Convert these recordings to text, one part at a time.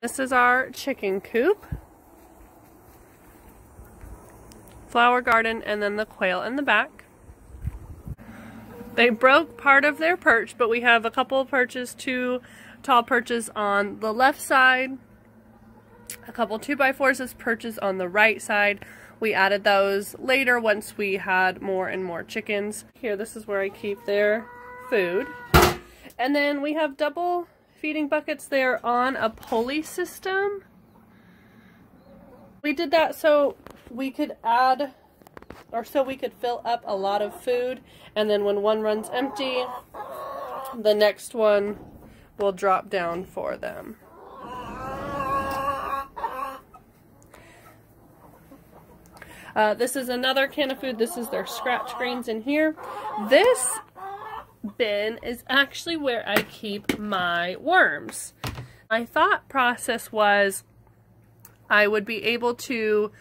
This is our chicken coop, flower garden, and then the quail in the back. They broke part of their perch, but we have a couple of perches, 2 tall perches on the left side, a couple 2x4s as perches on the right side. We added those later once we had more and more chickens. Here, this is where I keep their food. And then we have double feeding buckets there on a pulley system. We did that so we could add, or so we could fill up a lot of food, and then when one runs empty, the next one will drop down for them. This is another can of food. This is their scratch grains in here. This bin is actually where I keep my worms. My thought process was I would be able to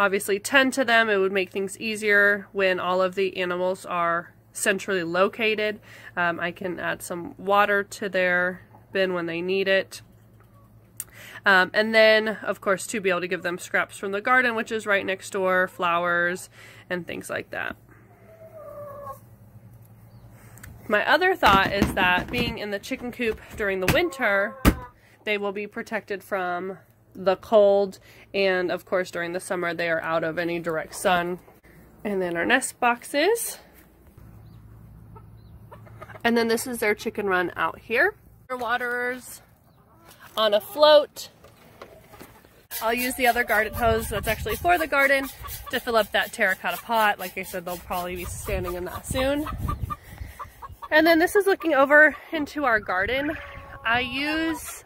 obviously tend to them. It would make things easier when all of the animals are centrally located. I can add some water to their bin when they need it. And then, of course, to be able to give them scraps from the garden, which is right next door, flowers, and things like that. My other thought is that being in the chicken coop during the winter, they will be protected from the cold, and of course during the summer they are out of any direct sun. And then our nest boxes. And then this is their chicken run out here. Waterers on a float. I'll use the other garden hose that's actually for the garden to fill up that terracotta pot. Like I said, they'll probably be standing in that soon. And then this is looking over into our garden. I use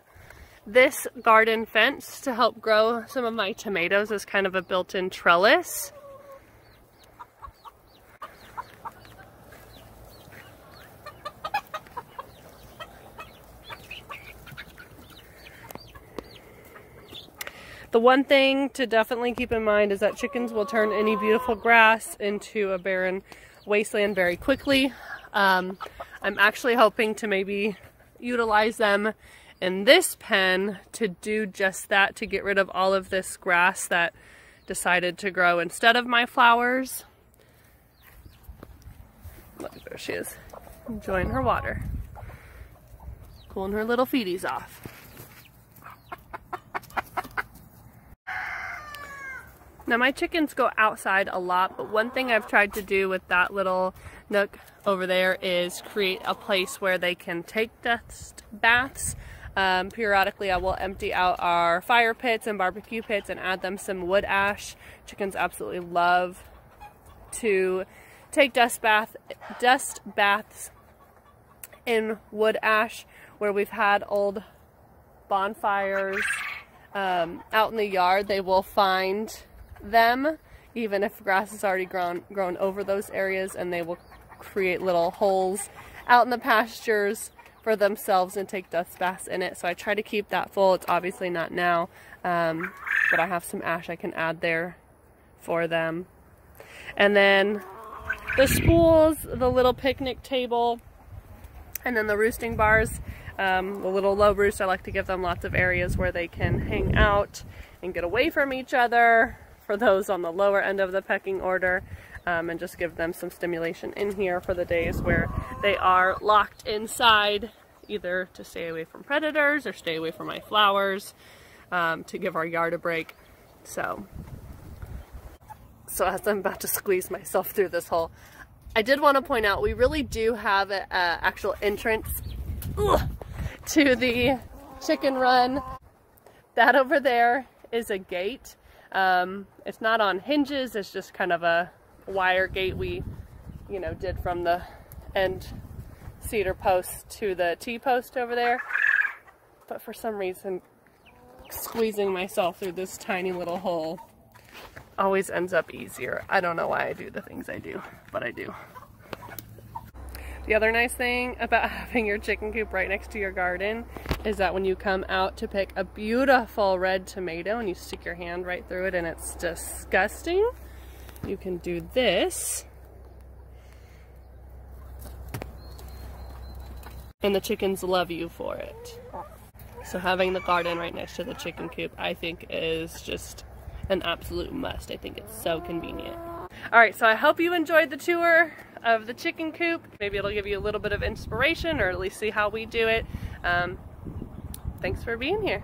this garden fence to help grow some of my tomatoes as kind of a built-in trellis. The one thing to definitely keep in mind is that chickens will turn any beautiful grass into a barren wasteland very quickly. I'm actually hoping to maybe utilize them in this pen to do just that, to get rid of all of this grass that decided to grow instead of my flowers. Look, there she is, enjoying her water, cooling her little feeties off. Now my chickens go outside a lot, but one thing I've tried to do with that little nook over there is create a place where they can take dust baths. Periodically I will empty out our fire pits and barbecue pits and add them some wood ash. Chickens absolutely love to take dust baths in wood ash, where we've had old bonfires out in the yard. They will find them even if grass has already grown over those areas, and they will create little holes out in the pastures for themselves and take dust baths in it. So I try to keep that full. It's obviously not now, but I have some ash I can add there for them. And then the spools, the little picnic table, and then the roosting bars, the little low roost. I like to give them lots of areas where they can hang out and get away from each other for those on the lower end of the pecking order, and just give them some stimulation in here for the days where they are locked inside, either to stay away from predators or stay away from my flowers, to give our yard a break. So as I'm about to squeeze myself through this hole, I did want to point out we really do have an actual entrance to the chicken run. That over there is a gate. It's not on hinges, it's just kind of a wire gate we, did from the end cedar post to the T-post over there. But for some reason, squeezing myself through this tiny little hole always ends up easier. I don't know why I do the things I do, but I do. The other nice thing about having your chicken coop right next to your garden is that when you come out to pick a beautiful red tomato and you stick your hand right through it and it's disgusting, you can do this and the chickens love you for it. So having the garden right next to the chicken coop, I think, is just an absolute must. I think it's so convenient. Alright, so I hope you enjoyed the tour of the chicken coop. Maybe it'll give you a little bit of inspiration, or at least see how we do it. Thanks for being here.